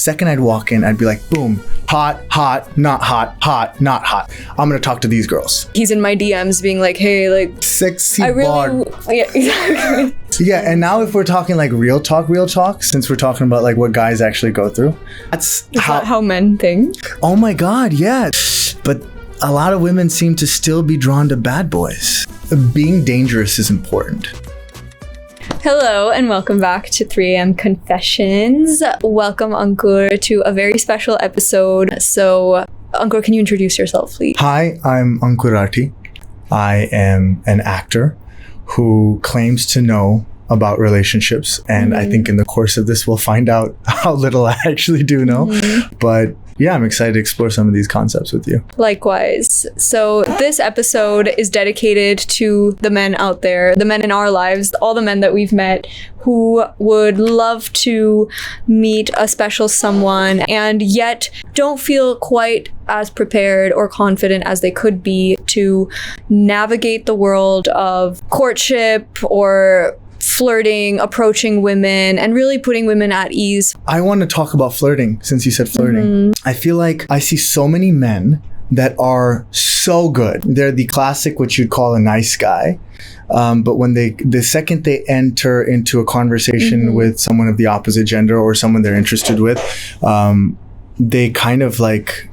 second I'd walk in, I'd be like, boom, hot, not hot, not hot. I'm gonna talk to these girls. He's in my DMs being like, hey, like, sexy I bod. really, yeah, exactly. Yeah, and now if we're talking like real talk, since we're talking about like what guys actually go through, that's how men think. Oh my God, yeah. But a lot of women seem to still be drawn to bad boys. Being dangerous is important. Hello and welcome back to 3 a.m. Confessions. Welcome, Ankur, to a very special episode. So, Ankur, can you introduce yourself, please? Hi, I'm Ankur Rathee. I am an actor who claims to know about relationships, and I think in the course of this we'll find out how little I actually do know. But yeah, I'm excited to explore some of these concepts with you. Likewise. So this episode is dedicated to the men out there, the men in our lives, all the men that we've met who would love to meet a special someone and yet don't feel quite as prepared or confident as they could be to navigate the world of courtship or flirting, approaching women, and really putting women at ease. I want to talk about flirting since you said flirting. I feel like I see so many men that are so good. They're the classic, what you'd call a nice guy. But when the second they enter into a conversation with someone of the opposite gender or someone they're interested with, they kind of like,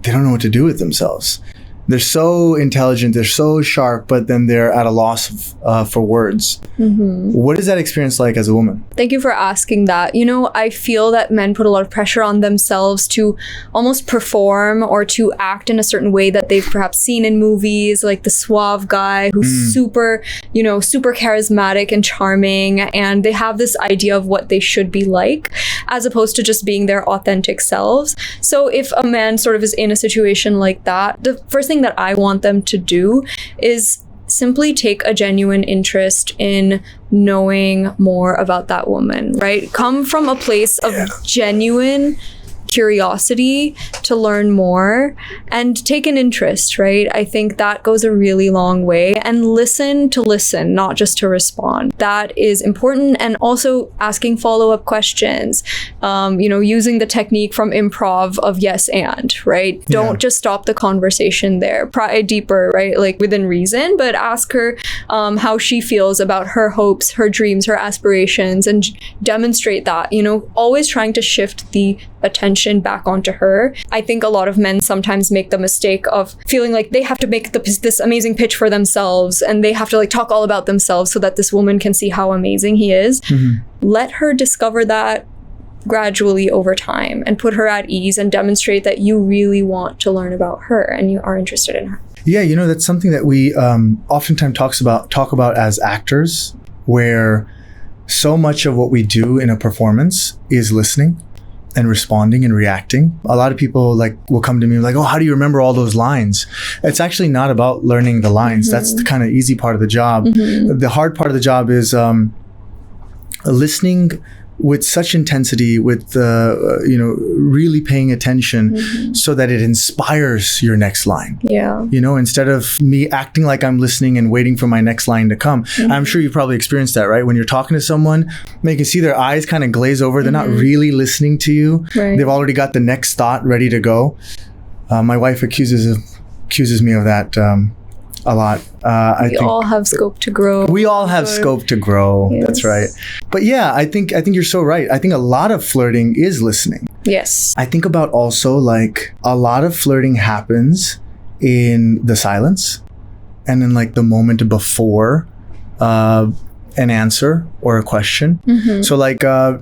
they don't know what to do with themselves. They're so intelligent, they're so sharp, but then they're at a loss for words. What is that experience like as a woman? Thank you for asking that. You know, I feel that men put a lot of pressure on themselves to almost perform or to act in a certain way that they've perhaps seen in movies, like the suave guy who's super charismatic and charming, and they have this idea of what they should be like, as opposed to just being their authentic selves. So if a man sort of is in a situation like that, the first thing that I want them to do is simply take a genuine interest in knowing more about that woman, right? Come from a place of genuine curiosity to learn more and take an interest, right? I think that goes a really long way. And listen to listen, not just to respond. That is important. And also asking follow-up questions, using the technique from improv of yes and, right? Don't just stop the conversation there. Pry deeper, right? Like within reason, but ask her how she feels about her hopes, her dreams, her aspirations, and demonstrate that, always trying to shift the attention back onto her. I think a lot of men sometimes make the mistake of feeling like they have to make this amazing pitch for themselves and they have to like talk all about themselves so that this woman can see how amazing he is. Let her discover that gradually over time and put her at ease and demonstrate that you really want to learn about her and you are interested in her. Yeah, that's something that we oftentimes talk about as actors, where so much of what we do in a performance is listening and responding and reacting. A lot of people will come to me like, oh, how do you remember all those lines? It's actually not about learning the lines. That's the kind of easy part of the job. The hard part of the job is listening with such intensity, with really paying attention so that it inspires your next line. Instead of me acting like I'm listening and waiting for my next line to come. I'm sure you've probably experienced that, right? When you're talking to someone, you can see their eyes kind of glaze over. They're not really listening to you. They've already got the next thought ready to go. My wife accuses me of that a lot. We all have scope to grow. We all have scope to grow. Yes. That's right. But yeah, I think you're so right. I think a lot of flirting is listening. Yes. I think about also a lot of flirting happens in the silence and in the moment before an answer or a question. So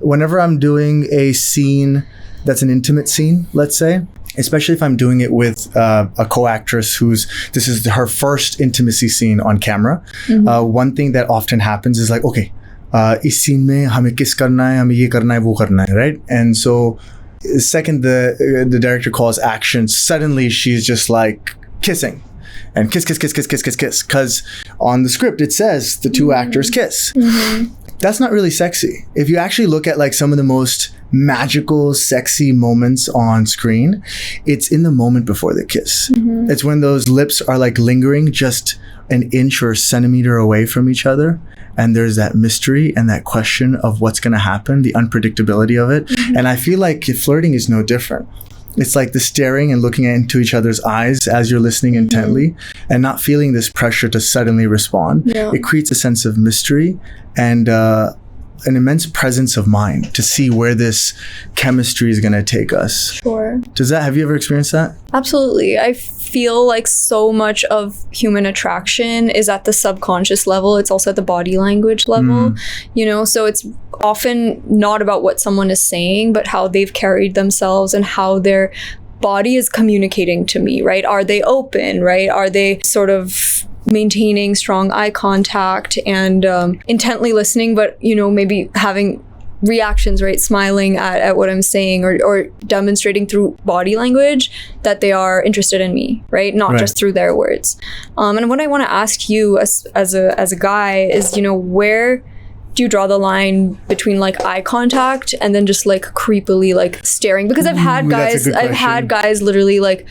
whenever I'm doing a scene that's an intimate scene, let's say, especially if I'm doing it with a co-actress this is her first intimacy scene on camera. One thing that often happens is okay, is scene mein hame kiss karna hai, hame ye karna hai, wo karna hai, right? And so second the director calls action, suddenly she's just kissing. And kiss, because on the script it says the two actors kiss. that's not really sexy. If you actually look at like some of the most magical, sexy moments on screen, it's in the moment before the kiss. It's when those lips are like lingering just an inch or a centimeter away from each other. And there's that mystery and that question of what's going to happen, the unpredictability of it. And I feel like flirting is no different. It's like the staring and looking into each other's eyes as you're listening intently and not feeling this pressure to suddenly respond. It creates a sense of mystery and an immense presence of mind to see where this chemistry is going to take us. Sure. Have you ever experienced that? Absolutely. I feel like so much of human attraction is at the subconscious level. It's also at the body language level, you know, so it's often not about what someone is saying, but how they've carried themselves and how their body is communicating to me, right? Are they open, right? Are they sort of maintaining strong eye contact and intently listening, but, you know, maybe having reactions, right? Smiling at what I'm saying or demonstrating through body language that they are interested in me, right? Not just through their words. And what I want to ask you as a guy is, you know, where do you draw the line between like eye contact and then just like creepily like staring? Because I've had guys literally like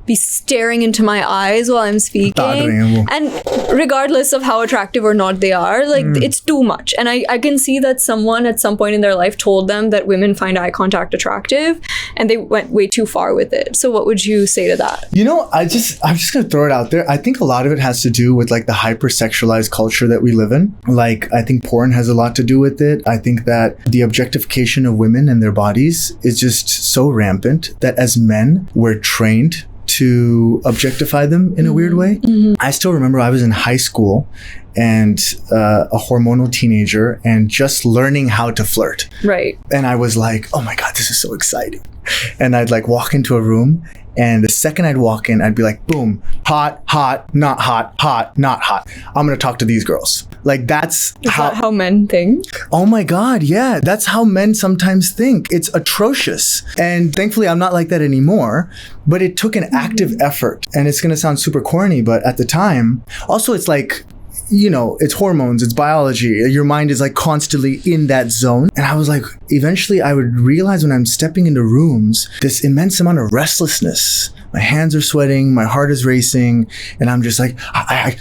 be staring into my eyes while I'm speaking, and regardless of how attractive or not they are, like it's too much. And I can see that someone at some point in their life told them that women find eye contact attractive and they went way too far with it. So what would you say to that? You know, I'm just gonna throw it out there. I think a lot of it has to do with like the hypersexualized culture that we live in. Like, I think porn has a lot to do with it. I think that the objectification of women and their bodies is just so rampant that as men, we're trained to objectify them in a weird way. I still remember I was in high school and a hormonal teenager and just learning how to flirt. Right. And I was like, oh my God, this is so exciting. And I'd like walk into a room, and the second I'd walk in, I'd be like, boom, hot, not hot, not hot. I'm going to talk to these girls. Like is that how men think? Oh my God, yeah. That's how men sometimes think. It's atrocious. And thankfully, I'm not like that anymore. But it took an active effort. And it's going to sound super corny, but at the time, also it's like, you know, it's hormones, it's biology. Your mind is like constantly in that zone. And I was like, eventually I would realize when I'm stepping into rooms, this immense amount of restlessness. My hands are sweating, my heart is racing, and I'm just like, I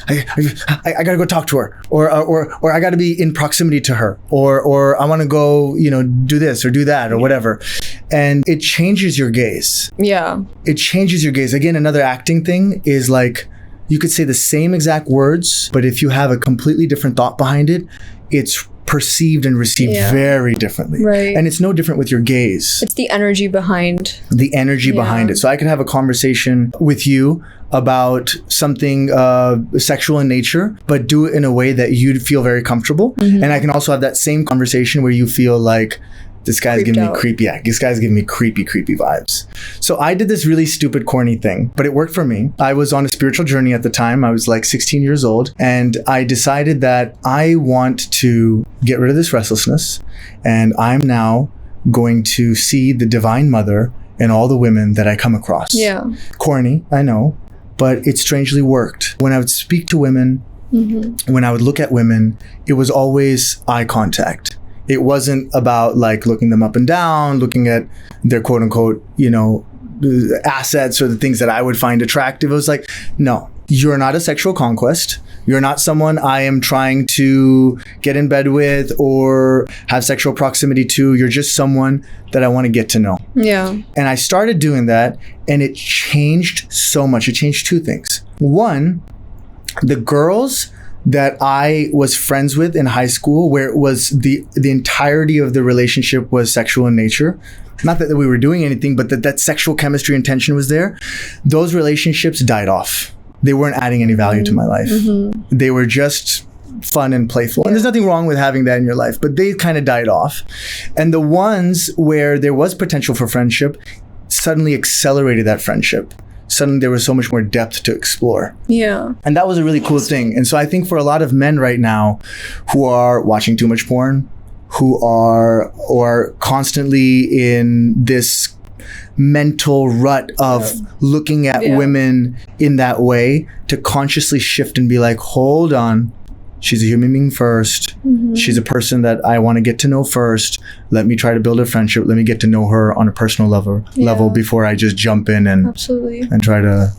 gotta go talk to her, or I gotta be in proximity to her, or I want to go, you know, do this or do that or whatever. And it changes your gaze. Yeah. It changes your gaze. Again, another acting thing is like, you could say the same exact words, but if you have a completely different thought behind it, it's perceived and received very differently. Right. And it's no different with your gaze. It's the energy behind. Behind it. So I could have a conversation with you about something sexual in nature, but do it in a way that you'd feel very comfortable. And I can also have that same conversation where you feel like, this guy's giving me creepy. Yeah, this guy's giving me creepy vibes. So I did this really stupid, corny thing, but it worked for me. I was on a spiritual journey at the time. I was like 16 years old, and I decided that I want to get rid of this restlessness, and I'm now going to see the Divine Mother in all the women that I come across. Yeah. Corny, I know, but it strangely worked. When I would speak to women, when I would look at women, it was always eye contact. It wasn't about like looking them up and down, looking at their quote unquote, you know, assets or the things that I would find attractive. It was like, no, you're not a sexual conquest. You're not someone I am trying to get in bed with or have sexual proximity to. You're just someone that I want to get to know. Yeah. And I started doing that, and it changed so much. It changed two things. One, the girls that I was friends with in high school, where it was the entirety of the relationship was sexual in nature. Not that we were doing anything, but that sexual chemistry and tension was there. Those relationships died off. They weren't adding any value to my life. They were just fun and playful. And there's nothing wrong with having that in your life, but they kind of died off. And the ones where there was potential for friendship suddenly accelerated that friendship. Suddenly there was so much more depth to explore. Yeah. And that was a really cool thing. And so I think for a lot of men right now who are watching too much porn, who are or constantly in this mental rut of looking at women in that way, to consciously shift and be like, hold on, she's a human being first. She's a person that I want to get to know first. Let me try to build a friendship. Let me get to know her on a personal level before I just jump in and try to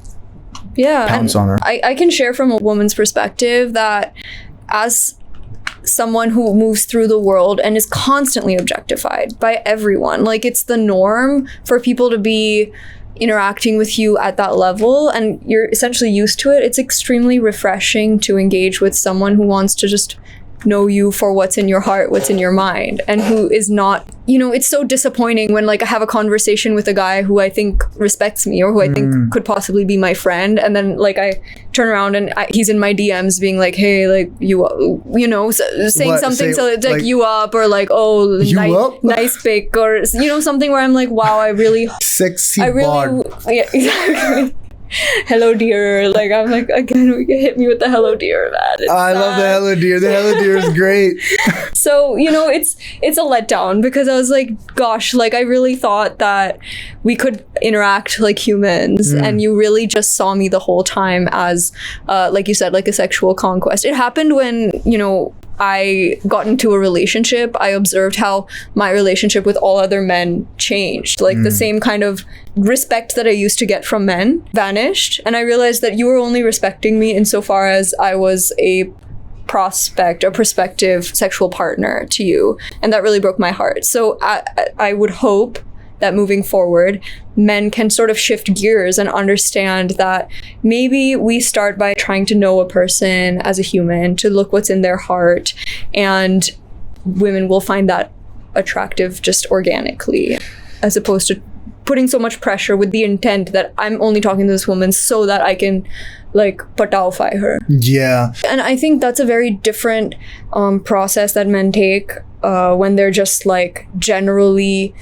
pounce on her. I can share from a woman's perspective that as someone who moves through the world and is constantly objectified by everyone, like it's the norm for people to be interacting with you at that level and you're essentially used to it. It's extremely refreshing to engage with someone who wants to just know you for what's in your heart, what's in your mind, and who is not, it's so disappointing when like I have a conversation with a guy who I think respects me or who I think could possibly be my friend, and then like I turn around and he's in my DMs being like, hey, like saying something so it's like you up, or like, oh, nice pic, or something where I'm like, wow, I really yeah, exactly. Hello dear, like I'm like, again, hit me with the hello dear, man. I love the hello dear. The hello dear is great. So it's a letdown because I was like, gosh, like I really thought that we could interact like humans, and you really just saw me the whole time as like you said, like a sexual conquest. It happened when I got into a relationship. I observed how my relationship with all other men changed. Like the same kind of respect that I used to get from men vanished. And I realized that you were only respecting me insofar as I was a prospective sexual partner to you. And that really broke my heart. So I would hope that moving forward, men can sort of shift gears and understand that maybe we start by trying to know a person as a human, to look what's in their heart, and women will find that attractive just organically, as opposed to putting so much pressure with the intent that I'm only talking to this woman so that I can like pataufy her. Yeah. And I think that's a very different process that men take when they're just like generally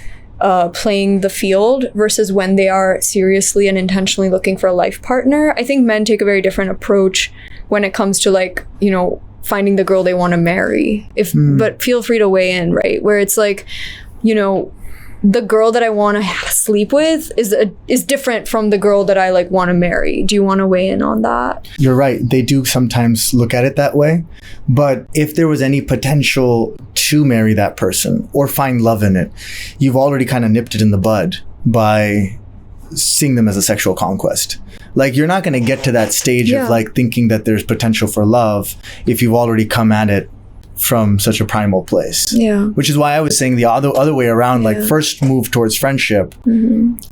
playing the field versus when they are seriously and intentionally looking for a life partner. I think men take a very different approach when it comes to like, finding the girl they want to marry. But feel free to weigh in, right? Where it's like, the girl that I want to sleep with is different from the girl that I like want to marry. Do you want to weigh in on that? You're right. They do sometimes look at it that way. But if there was any potential to marry that person or find love in it, you've already kind of nipped it in the bud by seeing them as a sexual conquest. Like you're not going to get to that stage of like thinking that there's potential for love if you've already come at it from such a primal place. Yeah. Which is why I was saying the other way around, like first move towards friendship,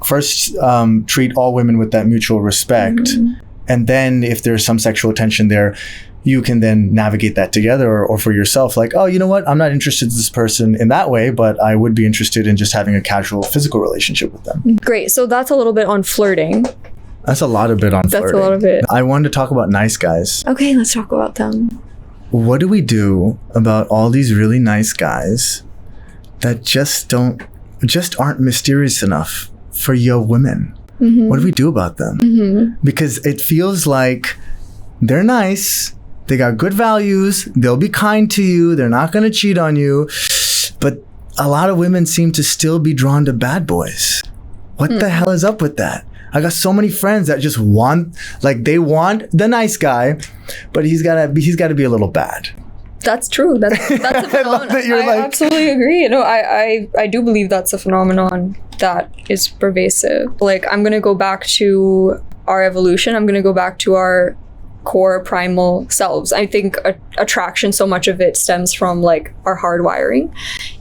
first treat all women with that mutual respect. And then if there's some sexual tension there, you can then navigate that together or for yourself, like, oh, you know what? I'm not interested in this person in that way, but I would be interested in just having a casual physical relationship with them. Great. So that's a little bit on flirting. That's a lot of it on flirting. That's a lot of it. I wanted to talk about nice guys. Okay, let's talk about them. What do we do about all these really nice guys that just aren't mysterious enough for yo women? What do we do about them? Because it feels like they're nice, they got good values, they'll be kind to you, they're not going to cheat on you, but a lot of women seem to still be drawn to bad boys. What the hell is up with that? I got so many friends that just want the nice guy, but he's got to be a little bad. That's true. That's a phenomenon. I absolutely agree. I do believe that's a phenomenon that is pervasive. Like, I'm going to go back to our evolution. I'm going to go back to our core primal selves. I think attraction, so much of it stems from like our hardwiring.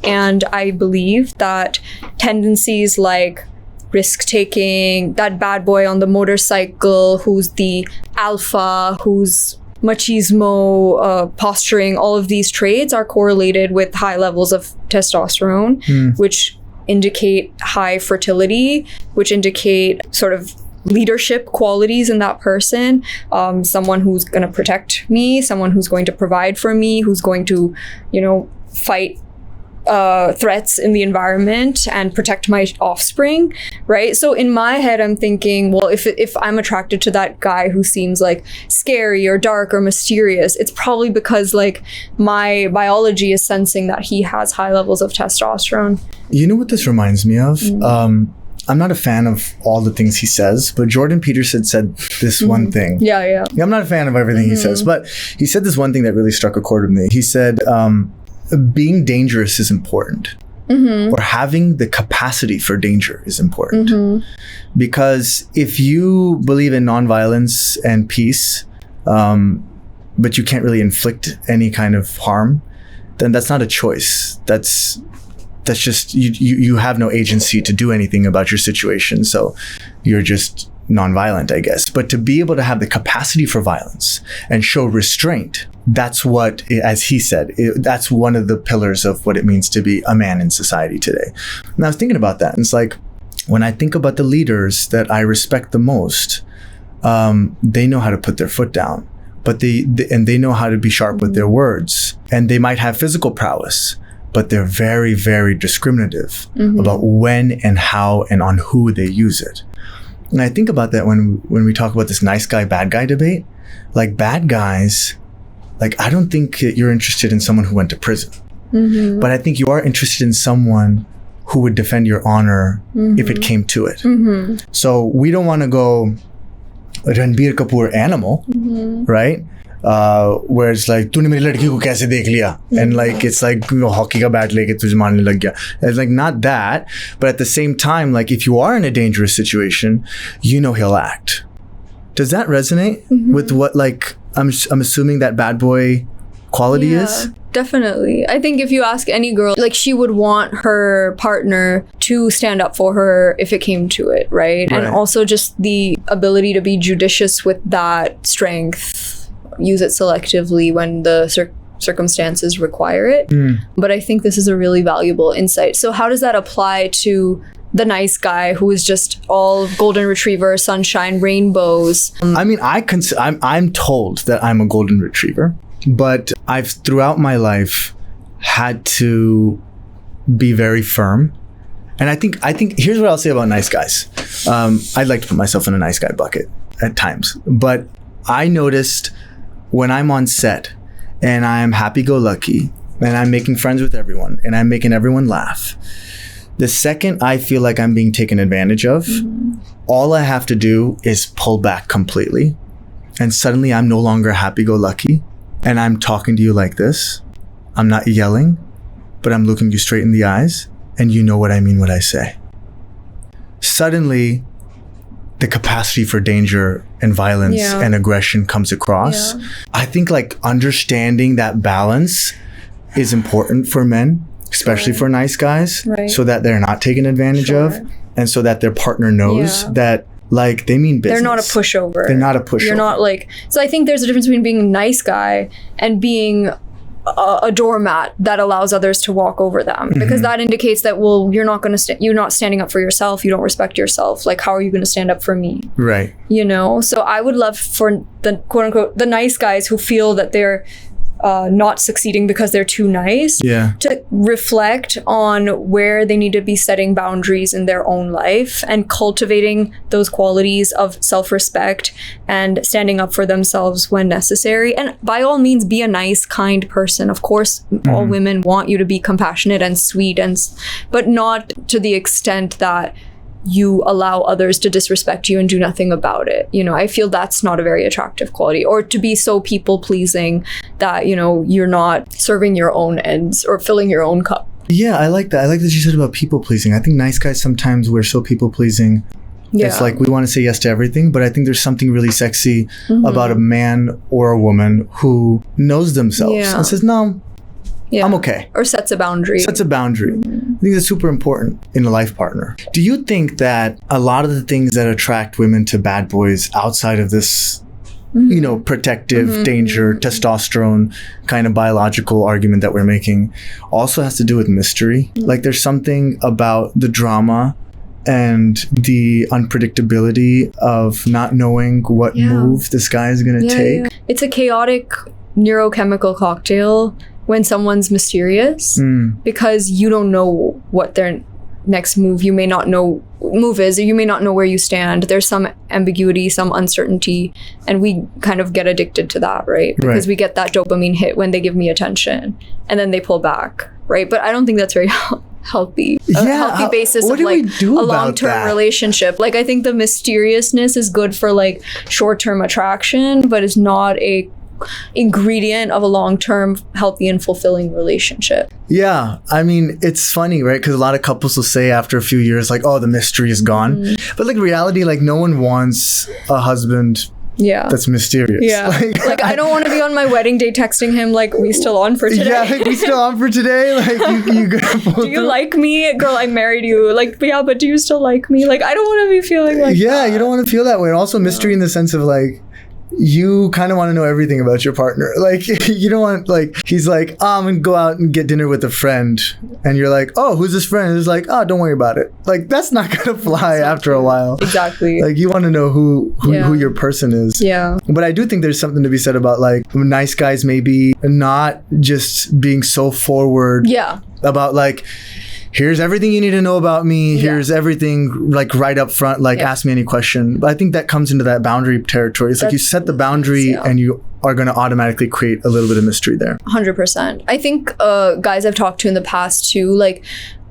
And I believe that tendencies like risk-taking, that bad boy on the motorcycle who's the alpha, who's machismo, posturing, all of these traits are correlated with high levels of testosterone, which indicate high fertility, which indicate sort of leadership qualities in that person, someone who's going to protect me, someone who's going to provide for me, who's going to, fight threats in the environment and protect my offspring, right? So in my head, I'm thinking, well, if I'm attracted to that guy who seems like scary or dark or mysterious, it's probably because like my biology is sensing that he has high levels of testosterone. You know what this reminds me of? I'm not a fan of all the things he says, but Jordan Peterson said this one thing. Yeah. I'm not a fan of everything he says, but he said this one thing that really struck a chord with me. He said, being dangerous is important. Or having the capacity for danger is important. Because if you believe in nonviolence and peace, but you can't really inflict any kind of harm, then that's not a choice. That's just, you have no agency to do anything about your situation. So you're just nonviolent, I guess. But to be able to have the capacity for violence and show restraint, that's what, as he said, that's one of the pillars of what it means to be a man in society today. And I was thinking about that. And it's like, when I think about the leaders that I respect the most, they know how to put their foot down, but they know how to be sharp with their words. And they might have physical prowess, but they're very, very discriminative about when and how and on who they use it. And I think about that when we talk about this nice guy, bad guy debate. Like, bad guys, like, I don't think that you're interested in someone who went to prison. But I think you are interested in someone who would defend your honor if it came to it. So we don't want to go Ranbir Kapoor animal, right? Where it's like, तूने मेरी लड़की को कैसे देख लिया? And like, it's like, hockey का bat लेके तुझे मारने लग गया. It's like, not that, but at the same time, like, if you are in a dangerous situation, you know he'll act. Does that resonate with what, like, I'm assuming that bad boy quality is? Definitely. I think if you ask any girl, like, she would want her partner to stand up for her if it came to it, right? And also just the ability to be judicious with that strength. Use it selectively when the circumstances require it. But I think this is a really valuable insight. So how does that apply to the nice guy who is just all golden retriever, sunshine, rainbows? I mean, I'm told that I'm a golden retriever, but I've throughout my life had to be very firm. And I think here's what I'll say about nice guys. I'd like to put myself in a nice guy bucket at times, but I noticed when I'm on set and I'm happy-go-lucky and I'm making friends with everyone and I'm making everyone laugh, the second I feel like I'm being taken advantage of, all I have to do is pull back completely. And suddenly I'm no longer happy-go-lucky and I'm talking to you like this. I'm not yelling, but I'm looking you straight in the eyes and you know what I mean when I say. Suddenly, the capacity for danger and violence and aggression comes across. I think, like, understanding that balance is important for men, especially for nice guys, so that they're not taken advantage of, and so that their partner knows that, like, they mean business. They're not a pushover. They're not a pushover. You're not like, so I think there's a difference between being a nice guy and being a doormat that allows others to walk over them, because that indicates that, well, you're not going to you're not standing up for yourself. You don't respect yourself. Like, how are you going to stand up for me? Right. You know? So I would love for the quote unquote, the nice guys who feel that they're not succeeding because they're too nice, to reflect on where they need to be setting boundaries in their own life and cultivating those qualities of self-respect and standing up for themselves when necessary. And by all means, be a nice, kind person. Of course, all women want you to be compassionate and sweet, but not to the extent that you allow others to disrespect you and do nothing about it. You know, I feel that's not a very attractive quality. Or to be so people-pleasing that, you know, you're not serving your own ends or filling your own cup. Yeah, I like that. I like that you said about people-pleasing. I think nice guys sometimes we're so people-pleasing. It's like we want to say yes to everything, but I think there's something really sexy about a man or a woman who knows themselves and says, no, I'm okay. Or sets a boundary. I think that's super important in a life partner. Do you think that a lot of the things that attract women to bad boys outside of this, you know, protective, danger, testosterone kind of biological argument that we're making also has to do with mystery? Like, there's something about the drama and the unpredictability of not knowing what move this guy is going to take. It's a chaotic neurochemical cocktail when someone's mysterious, because you don't know what their next move, you may not know move is, or you may not know where you stand. There's some ambiguity, some uncertainty, and we kind of get addicted to that, right? Because we get that dopamine hit when they give me attention and then they pull back, right? But I don't think that's very healthy basis what of like do we do a about long-term that? relationship. Like I think the mysteriousness is good for like short-term attraction, but is not a ingredient of a long-term healthy and fulfilling relationship. Yeah, I mean, it's funny, right? Because a lot of couples will say after a few years, like, oh, the mystery is gone. But like reality, like no one wants a husband that's mysterious. Yeah. Like I don't want to be on my wedding day texting him like, we still on for today? Yeah, like, we still on for today? Like you do you like me? Girl, I married you. Like, yeah, but do you still like me? Like, I don't want to be feeling like that. You don't want to feel that way. And also mystery in the sense of like, you kind of want to know everything about your partner. Like you don't want, like, he's like, oh, I'm gonna go out and get dinner with a friend, and you're like, oh, who's this friend? And it's like, oh, don't worry about it. Like that's not gonna fly after a while. Exactly. Like you want to know who your person is. Yeah. But I do think there's something to be said about like nice guys maybe not just being so forward about like, here's everything you need to know about me. Here's everything like right up front. Like ask me any question. But I think that comes into that boundary territory. It's like you set the boundary and you are going to automatically create a little bit of mystery there. 100%. I think guys I've talked to in the past too, like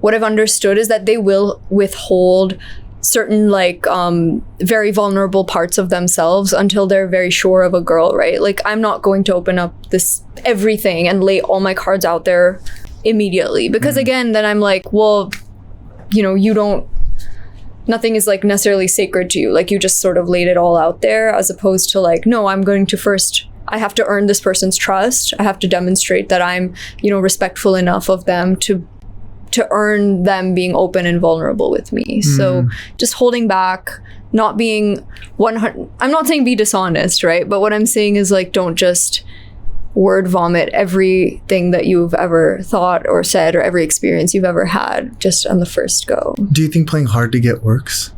what I've understood is that they will withhold certain like very vulnerable parts of themselves until they're very sure of a girl, right? Like I'm not going to open up this everything and lay all my cards out there immediately, because again then I'm like, well, you know, nothing is like necessarily sacred to you, like you just sort of laid it all out there, as opposed to like, no, I'm going to first, I have to earn this person's trust, I have to demonstrate that I'm, you know, respectful enough of them to earn them being open and vulnerable with me. So just holding back, not being 100, I'm not saying be dishonest, right? But what I'm saying is like, don't just word vomit everything that you've ever thought or said or every experience you've ever had just on the first go. Do you think playing hard to get works?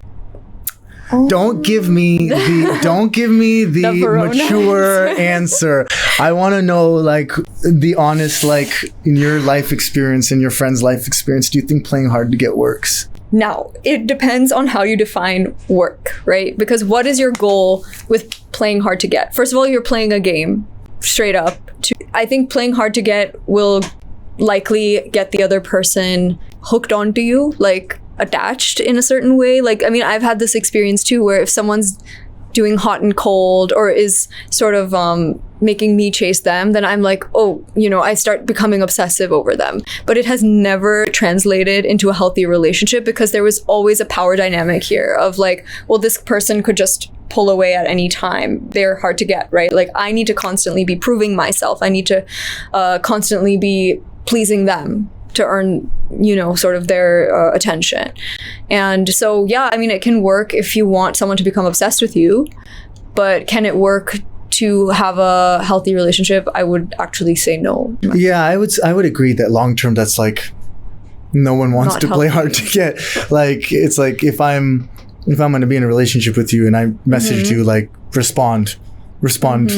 Don't give me the Verona mature answer. I want to know like the honest, like in your life experience, in your friend's life experience, do you think playing hard to get works? Now, it depends on how you define work, right? Because what is your goal with playing hard to get? First of all, you're playing a game, straight up. I think playing hard to get will likely get the other person hooked onto you, like attached in a certain way. Like, I mean, I've had this experience too, where if someone's doing hot and cold or is sort of making me chase them, then I'm like, oh, you know, I start becoming obsessive over them. But it has never translated into a healthy relationship, because there was always a power dynamic here of like, well, this person could just pull away at any time. They're hard to get, right? Like I need to constantly be proving myself. I need to constantly be pleasing them to earn, you know, sort of their attention. And so, yeah, I mean, it can work if you want someone to become obsessed with you, but can it work to have a healthy relationship? I would actually say no. Yeah, I would agree that long term, that's like, no one wants to play hard to get. Like, it's like if I'm going to be in a relationship with you and I message you, like, respond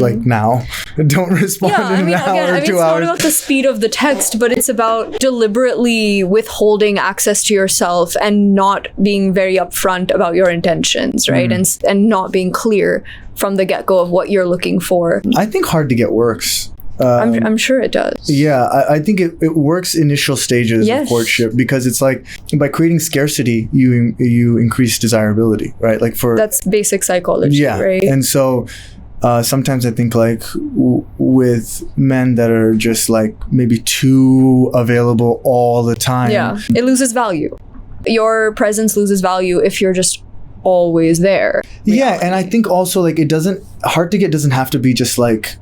like now. Don't respond in an hour or 2 it's hours. not about the speed of the text, but it's about deliberately withholding access to yourself and not being very upfront about your intentions, right? And not being clear from the get-go of what you're looking for. I think hard to get works. I'm sure it does. Yeah, I think it works initial stages of courtship, because it's like by creating scarcity, you increase desirability, right? Like that's basic psychology, right? And so sometimes I think like with men that are just like maybe too available all the time, it loses value. Your presence loses value if you're just always there. Yeah, and I think also like hard to get doesn't have to be just like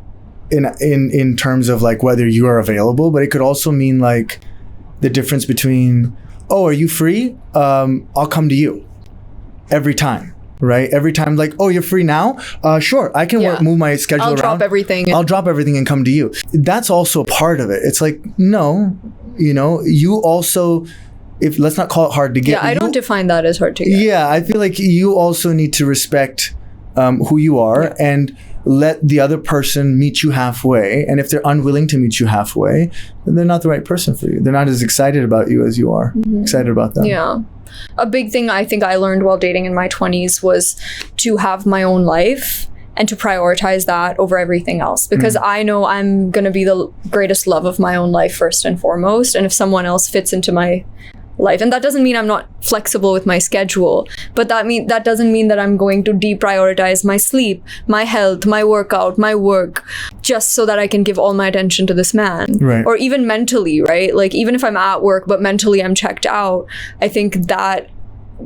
in terms of like whether you are available, but it could also mean like the difference between, oh, are you free? I'll come to you every time. Right? Every time, like, oh, you're free now? Sure, I can move my schedule around. I'll drop everything and come to you. That's also a part of it. It's like, no, you know, you also, let's not call it hard to get. Yeah, I don't define that as hard to get. Yeah, I feel like you also need to respect who you are and let the other person meet you halfway. And if they're unwilling to meet you halfway, then they're not the right person for you. They're not as excited about you as you are excited about them. Yeah. A big thing I think I learned while dating in my 20s was to have my own life and to prioritize that over everything else, because I know I'm going to be the greatest love of my own life first and foremost. And if someone else fits into my life. And that doesn't mean I'm not flexible with my schedule, but that doesn't mean that I'm going to deprioritize my sleep, my health, my workout, my work, just so that I can give all my attention to this man. Right. Or even mentally, right? Like even if I'm at work but mentally I'm checked out, I think that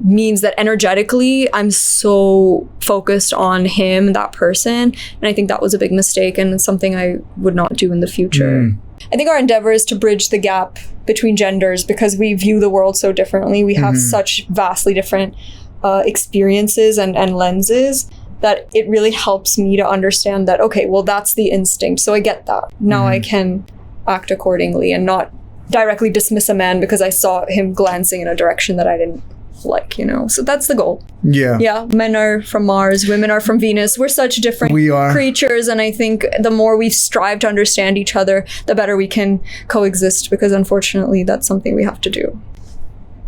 means that energetically I'm so focused on him, that person, and I think that was a big mistake and it's something I would not do in the future. I think our endeavor is to bridge the gap between genders because we view the world so differently. We have such vastly different experiences and lenses that it really helps me to understand that, okay, well, that's the instinct. So I get that. Now I can act accordingly and not directly dismiss a man because I saw him glancing in a direction that I didn't like, you know. So that's the goal. Yeah, men are from Mars, women are from Venus. We're such different creatures, and I think the more we strive to understand each other, the better we can coexist, because unfortunately that's something we have to do.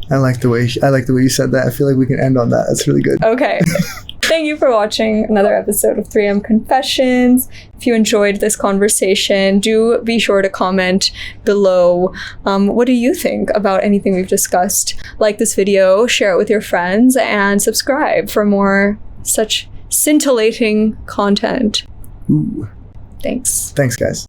I like the way you said that. I feel like we can end on that. That's really good. Okay. Thank you for watching another episode of 3am Confessions. If you enjoyed this conversation, do be sure to comment below. What do you think about anything we've discussed? Like this video, share it with your friends, and subscribe for more such scintillating content. Ooh. Thanks. Thanks, guys.